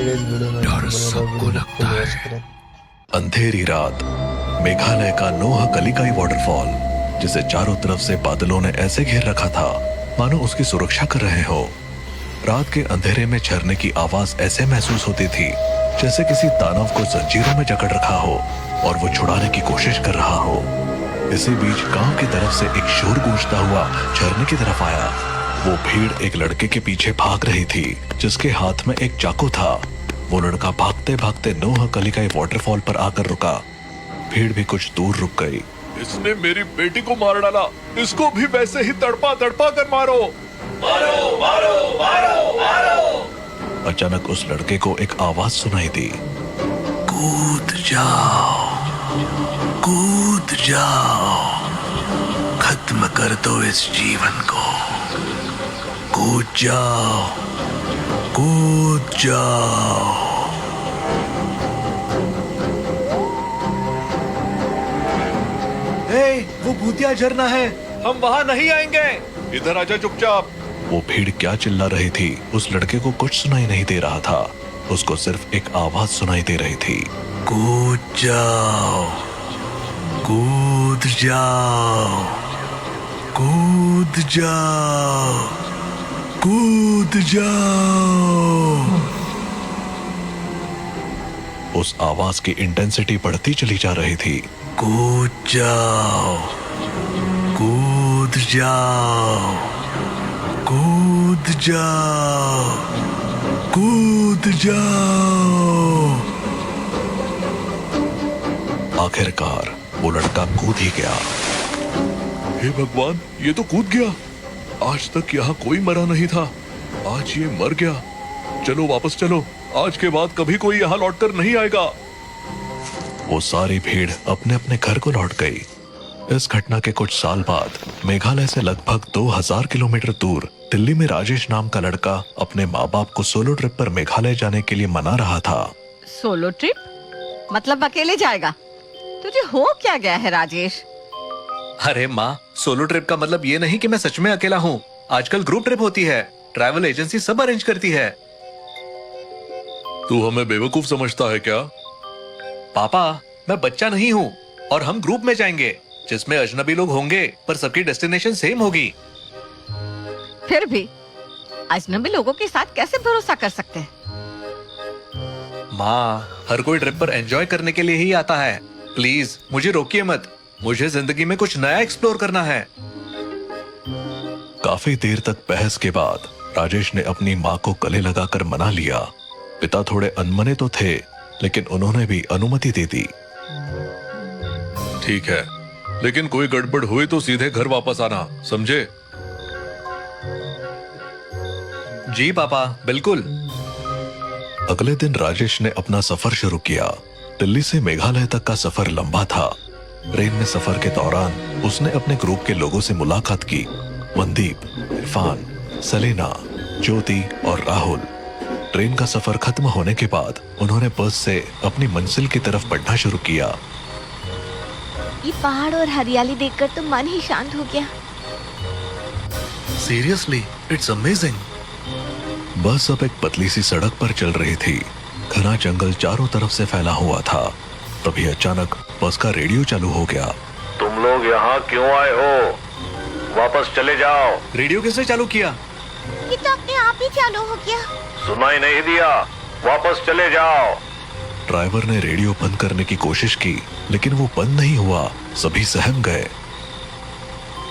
डर सबको लगता है। अंधेरी रात, मेघालय का नोह कलिकाई वाटरफॉल, जिसे चारों तरफ से बादलों ने ऐसे घेर रखा था मानो उसकी सुरक्षा कर रहे हो। रात के अंधेरे में झरने की आवाज ऐसे महसूस होती थी जैसे किसी दानव को जंजीरों में जकड़ रखा हो और वो छुड़ाने की कोशिश कर रहा हो। इसी बीच गांव की तरफ से एक शोर गूंजता हुआ झरने की तरफ आया। वो भीड़ एक लड़के के पीछे भाग रही थी जिसके हाथ में एक चाकू था। वो लड़का भागते भागते नोह कलिकाई वाटरफॉल पर आकर रुका। भीड़ भी कुछ दूर रुक गई। इसने मेरी बेटी को मार डाला, इसको भी वैसे ही तड़पा तड़पा कर मारो। मारो मारो मारो मारो। अचानक उस लड़के को एक आवाज सुनाई दी, कूद जाओ, कूद जाओ, खत्म कर दो इस जीवन को, कूद जाओ, कूद जाओ। वो भूतिया झरना है, हम वहाँ नहीं आएंगे। इधर आजा चुपचाप। वो भीड़ क्या चिल्ला रही थी उस लड़के को कुछ सुनाई नहीं दे रहा था। उसको सिर्फ एक आवाज सुनाई दे रही थी, कूद जाओ, कूद जाओ, कूद जाओ, कूद जाओ। उस आवाज की इंटेंसिटी बढ़ती चली जा रही थी। कूद जाओ, कूद जाओ, कूद जाओ, कूद जाओ। आखिरकार वो लड़का कूद ही गया। हे भगवान, ये तो कूद गया। आज तक यहाँ कोई मरा नहीं था, आज ये मर गया। चलो वापस चलो, आज के बाद कभी कोई यहाँ लौटकर नहीं आएगा। वो सारी भीड़ अपने अपने घर को लौट गई। इस घटना के कुछ साल बाद मेघालय से लगभग 2000 किलोमीटर दूर दिल्ली में राजेश नाम का लड़का अपने माँ बाप को सोलो ट्रिप पर मेघालय जाने के लिए मना रहा था। सोलो ट्रिप मतलब अकेले जाएगा? तुझे हो क्या गया है राजेश? अरे माँ, सोलो ट्रिप का मतलब ये नहीं कि मैं सच में अकेला हूँ। आजकल ग्रुप ट्रिप होती है, ट्रैवल एजेंसी सब अरेंज करती है। तू हमें बेवकूफ समझता है क्या? पापा, मैं बच्चा नहीं हूँ और हम ग्रुप में जाएंगे जिसमें अजनबी लोग होंगे पर सबकी डेस्टिनेशन सेम होगी। फिर भी अजनबी लोगों के साथ कैसे भरोसा कर सकते हैं? माँ, हर कोई ट्रिप पर एंजॉय करने के लिए ही आता है। प्लीज मुझे रोकिए मत, मुझे जिंदगी में कुछ नया एक्सप्लोर करना है। काफी देर तक बहस के बाद राजेश ने अपनी माँ को गले लगाकर मना लिया। पिता थोड़े अनमने तो थे लेकिन उन्होंने भी अनुमति दे दी। ठीक है, लेकिन कोई गड़बड़ हुई तो सीधे घर वापस आना, समझे? जी पापा, बिल्कुल। अगले दिन राजेश ने अपना सफर शुरू किया। दिल्ली से मेघालय तक का सफर लंबा था। ट्रेन में सफर के दौरान उसने अपने ग्रुप के लोगों से मुलाकात की। मनदीप, इरफान, सलीना, ज्योति और राहुल। ट्रेन का सफर खत्म होने के बाद उन्होंने बस से अपनी मंजिल की तरफ बढ़ना शुरू किया। ये पहाड़ और हरियाली देखकर तो मन ही शांत हो गया। Seriously, it's amazing. बस अब एक पतली सी सड़क पर चल रही थी। घना जंगल चारों तरफ से फैला हुआ था। तभी अचानक बस का रेडियो चालू हो गया। तुम लोग यहाँ क्यों आए हो? वापस चले जाओ। रेडियो किसने चालू किया? ये तो अपने आप ही चालू हो गया। सुनाई नहीं दिया? वापस चले जाओ। ड्राइवर ने रेडियो बंद करने की कोशिश की लेकिन वो बंद नहीं हुआ। सभी सहम गए।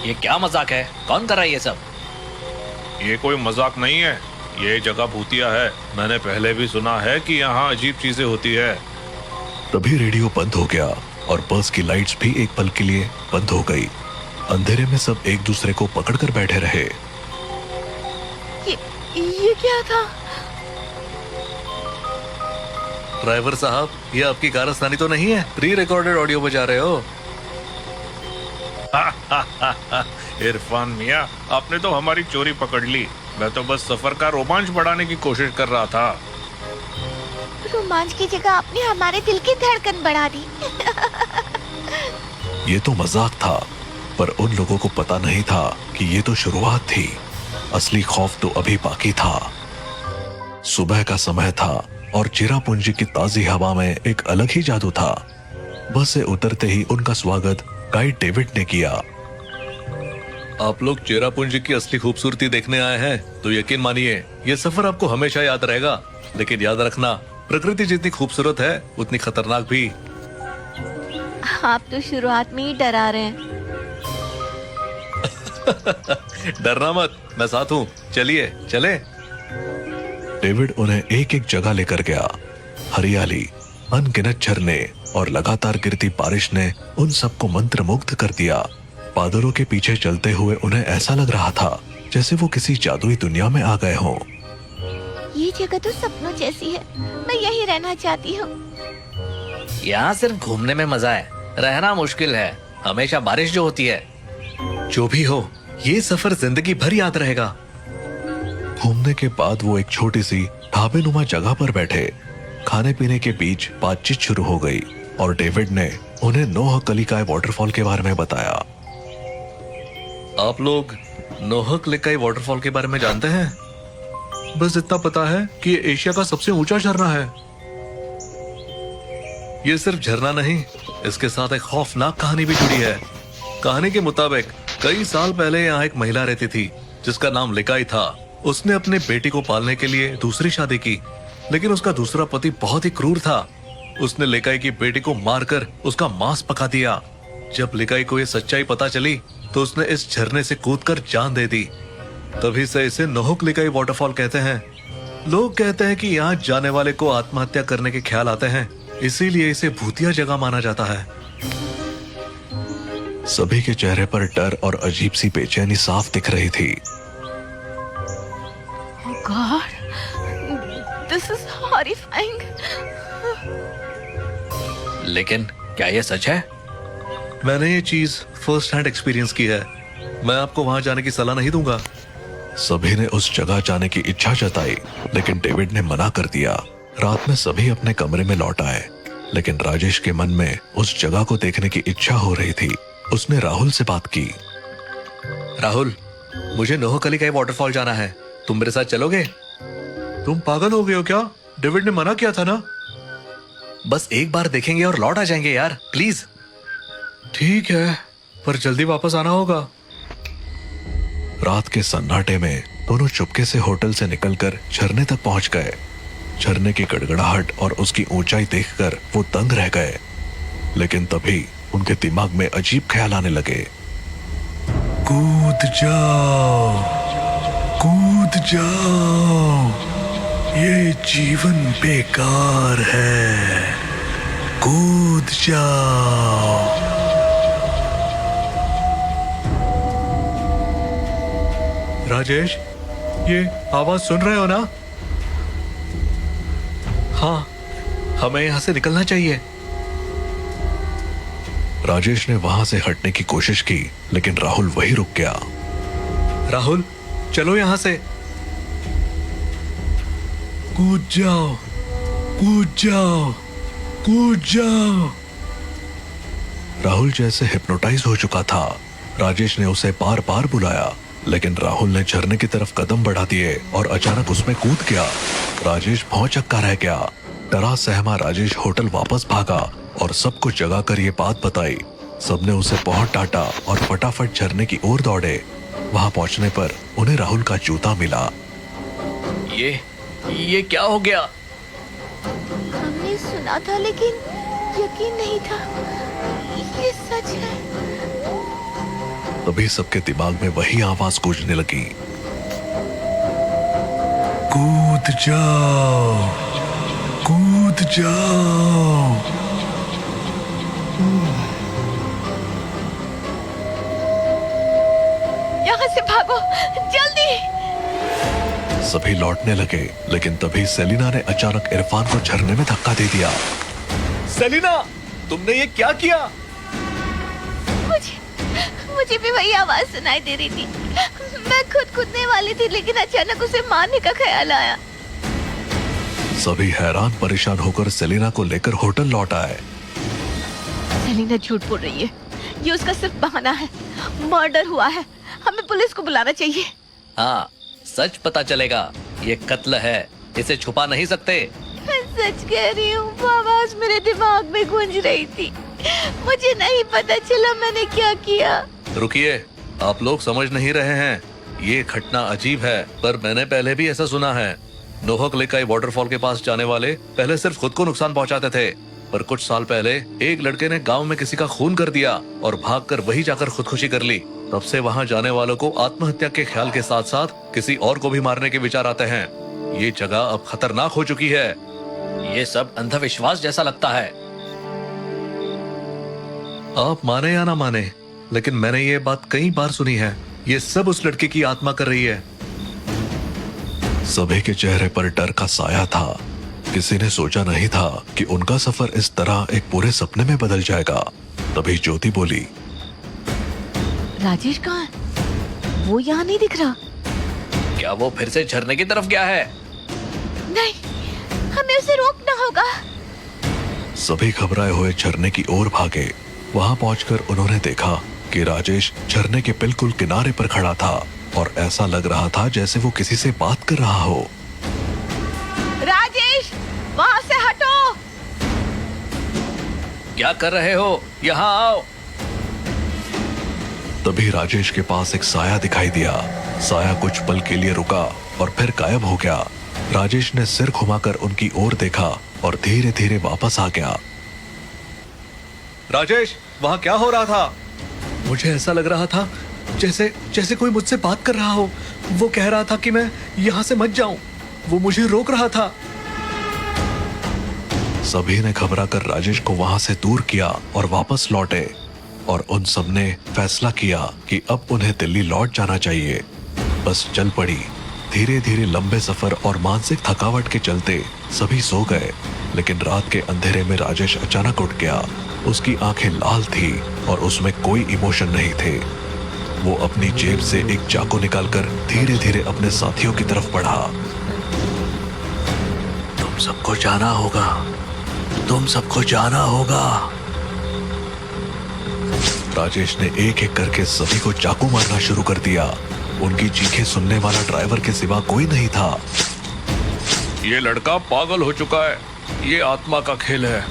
ये क्या मजाक है? कौन कर रहा है ये सब? ये कोई मजाक नहीं है, ये जगह भूतिया है। मैंने पहले भी सुना है कि यहाँ अजीब चीजें होती है। तभी रेडियो बंद हो गया और बस की लाइट्स भी एक पल के लिए बंद हो गई। अंधेरे में सब एक दूसरे को पकड़कर बैठे रहे। ये क्या था? ड्राइवर साहब, ये आपकी कारस्तानी तो नहीं है? प्री रिकॉर्डेड ऑडियो बजा रहे हो? इरफान मियां, आपने तो हमारी चोरी पकड़ ली। मैं तो बस सफर का रोमांच बढ़ाने की कोशिश कर रहा था। रोमांच की जगह आपने हमारे दिल की धड़कन बढ़ा दी। ये तो मजाक था, पर उन लोगों को पता नहीं था कि ये तो शुरुआत थी। असली खौफ तो अभी बाकी था। सुबह का समय था। और चिरापुंजी की ताजी हवा में एक अलग ही जादू था। बस से उतरते ही उनका स्वागत गाइड डेविड ने किया। आप लोग चेरापूंजी की असली खूबसूरती देखने आए हैं तो यकीन मानिए ये सफर आपको हमेशा याद रहेगा। लेकिन याद रखना, प्रकृति जितनी खूबसूरत है उतनी खतरनाक भी। आप तो शुरुआत में ही डरा रहे हैं। डरना मत, मैं साथ हूँ, चलिए चले। डेविड उन्हें एक एक जगह लेकर गया। हरियाली, अनगिनत झरने और लगातार गिरती बारिश ने उन सबको मंत्रमुग्ध कर दिया। बादलों के पीछे चलते हुए उन्हें ऐसा लग रहा था जैसे वो किसी जादुई दुनिया में आ गए हों। ये जगह तो सपनों जैसी है, मैं यही रहना चाहती हूँ। यहाँ सिर्फ घूमने में मजा है, रहना मुश्किल है। हमेशा बारिश जो होती है। जो भी हो, ये सफर जिंदगी भर याद रहेगा। घूमने के बाद वो एक छोटी सी ढाबेनुमा जगह पर बैठे। खाने पीने के बीच बातचीत शुरू हो गई और डेविड ने उन्हें नोह कलिकाई वाटरफॉल के बारे में बताया। आप लोग नोह कलिकाई वाटरफॉल के बारे में जानते हैं? बस इतना पता है कि ये एशिया का सबसे ऊंचा झरना है। ये सिर्फ झरना नहीं, इसके साथ एक खौफनाक कहानी भी जुड़ी है। कहानी के मुताबिक कई साल पहले यहाँ एक महिला रहती थी जिसका नाम लिकाई था। उसने अपने बेटी को पालने के लिए दूसरी शादी की, लेकिन उसका दूसरा पति बहुत ही क्रूर था। उसने लिकाई की बेटी को मारकर उसका मांस पका दिया। जब लिकाई को ये सच्चाई पता चली तो उसने इस झरने से कूदकर जान दे दी। तभी से इसे नोह कलिकाई वाटरफॉल कहते हैं। लोग कहते हैं कि यहाँ जाने वाले को आत्महत्या करने के ख्याल आते हैं, इसीलिए इसे भूतिया जगह माना जाता है। सभी के चेहरे पर डर और अजीब सी बेचैनी साफ दिख रही थी। Oh God, this is horrifying. लेकिन क्या ये सच है? मैंने ये चीज फर्स्ट हैंड एक्सपीरियंस की है। मैं आपको वहां जाने की सलाह नहीं दूंगा। सभी ने उस जगह जाने की इच्छा जताई, लेकिन डेविड ने मना कर दिया। रात में सभी अपने कमरे में लौट आए, लेकिन राजेश के मन में उस जगह को देखने की इच्छा हो रही थी। उसने राहुल से बात की। राहुल, मुझे नोह कलिकाई वाटरफॉल जाना है, तुम मेरे साथ चलोगे? तुम पागल हो गए हो क्या? डेविड ने मना किया था ना। बस एक बार देखेंगे और लौट आ जाएंगे यार, प्लीज। ठीक है, पर जल्दी वापस आना होगा। रात के सन्नाटे में दोनों चुपके से होटल से निकलकर झरने तक पहुंच गए। झरने की गड़गड़ाहट और उसकी ऊंचाई देखकर वो दंग रह गए, लेकिन तभी उनके दिमाग में अजीब ख्याल आने लगे। कूद जाओ, कूद जाओ, ये जीवन बेकार है, कूद जाओ। राजेश, ये आवाज सुन रहे हो ना? हाँ, हमें यहाँ से निकलना चाहिए। राजेश ने वहां से हटने की कोशिश की, लेकिन राहुल वहीं रुक गया। राहुल, चलो यहाँ से। कूद जाओ, कूद जाओ, कूद जाओ। राहुल जैसे हिप्नोटाइज हो चुका था। राजेश ने उसे बार बार बुलाया, लेकिन राहुल ने झरने की तरफ कदम बढ़ा दिए और अचानक उसमें कूद गया। राजेश भौंचक्का रह गया। डरा सहमा राजेश होटल वापस भागा और सबको जगा कर ये बात बताई। सबने उसे बहुत डांटा और फटाफट झरने की ओर दौड़े। वहां पहुंचने पर उन्हें राहुल का जूता मिला। ये क्या हो गया? हमने सुना था लेकिन यकीन नहीं था ये सच है। तभी सबके दिमाग में वही आवाज गूंजने लगी। कूद जाओ, कूद जाओ। यहाँ से भागो, जल्दी। सभी लौटने लगे, लेकिन तभी सेलिना ने अचानक इरफान को झरने में धक्का दे दिया। सेलिना, तुमने ये क्या किया? मुझे भी वही आवाज सुनाई दे रही थी। मैं खुद कूदने वाली थी, लेकिन अचानक उसे मारने का ख्याल आया। सभी हैरान परेशान होकर सेलिना को लेकर होटल लौट आए। सेलिना झूठ बोल रही है, ये उसका सिर्फ बहाना है। मर्डर हुआ है, हमें पुलिस को बुलाना चाहिए। हाँ, सच पता चलेगा। ये कत्ल है, इसे छुपा नहीं सकते। सच कह रही हूँ, वो आवाज मेरे दिमाग में गूंज रही थी। मुझे नहीं पता चला मैंने क्या किया। रुकिए, आप लोग समझ नहीं रहे हैं। ये घटना अजीब है, पर मैंने पहले भी ऐसा सुना है। नोहक लेकाई वाटरफॉल के पास जाने वाले पहले सिर्फ खुद को नुकसान पहुंचाते थे, पर कुछ साल पहले एक लड़के ने गांव में किसी का खून कर दिया और भागकर वही जाकर खुदकुशी कर ली। तब से वहां जाने वालों को आत्महत्या के ख्याल के साथ साथ किसी और को भी मारने के विचार आते हैं। ये जगह अब खतरनाक हो चुकी है। ये सब अंधविश्वास जैसा लगता है। आप माने या ना माने, लेकिन मैंने ये बात कई बार सुनी है। ये सब उस लड़के की आत्मा कर रही है। सभी के चेहरे पर डर का साया था। किसी ने सोचा नहीं था कि उनका सफर इस तरह एक पूरे सपने में बदल जाएगा। तभी ज्योति बोली, राजेश कहाँ है? वो यहाँ नहीं दिख रहा। क्या वो फिर से झरने की तरफ गया है? नहीं, हमें उसे रोकना होगा। सभी घबराए हुए झरने की ओर भागे। वहां पहुंचकर उन्होंने देखा कि राजेश झरने के बिल्कुल किनारे पर खड़ा था और ऐसा लग रहा था जैसे वो किसी से बात कर रहा हो। राजेश, वहाँ से हटो। क्या कर रहे हो? यहाँ आओ। तभी राजेश के पास एक साया दिखाई दिया। साया कुछ पल के लिए रुका और फिर गायब हो गया। राजेश ने सिर घुमाकर उनकी ओर देखा और धीरे धीरे वापस आ गया। राजेश, वहाँ क्या हो रहा था? मुझे ऐसा लग रहा था जैसे जैसे कोई मुझसे बात कर रहा हो। वो कह रहा था कि मैं यहाँ से मत जाऊं। वो मुझे रोक रहा था। सभी ने घबराकर राजेश को वहां से दूर किया और वापस लौटे, और उन सब ने फैसला किया कि अब उन्हें दिल्ली लौट जाना चाहिए। बस चल पड़ी। धीरे धीरे लंबे सफर और मानसिक थकावट के चलते सभी सो गए। लेकिन रात के अंधेरे में राजेश अचानक उठ गया। उसकी आंखें लाल थी और उसमें कोई इमोशन नहीं थे। वो अपनी जेब से एक चाकू निकालकर धीरे धीरे अपने साथियों की तरफ बढ़ा। तुम सबको जाना होगा, तुम सबको जाना होगा। राजेश ने एक एक करके सभी को चाकू मारना शुरू कर दिया। उनकी चीखें सुनने वाला ड्राइवर के सिवा कोई नहीं था। ये लड़का पागल हो चुका है। ये आत्मा का खेल है।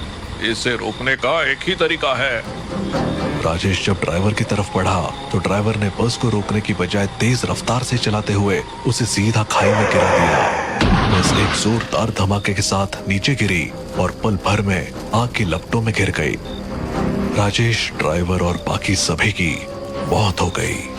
इसे रोकने का एक ही तरीका है। राजेश जब ड्राइवर की तरफ बढ़ा तो ड्राइवर ने बस को रोकने की बजाय तेज रफ्तार से चलाते हुए उसे सीधा खाई में गिरा दिया। बस एक जोरदार धमाके के साथ नीचे गिरी और पल भर में आग की लपटों में घिर गई। राजेश, ड्राइवर और बाकी सभी की मौत हो गई।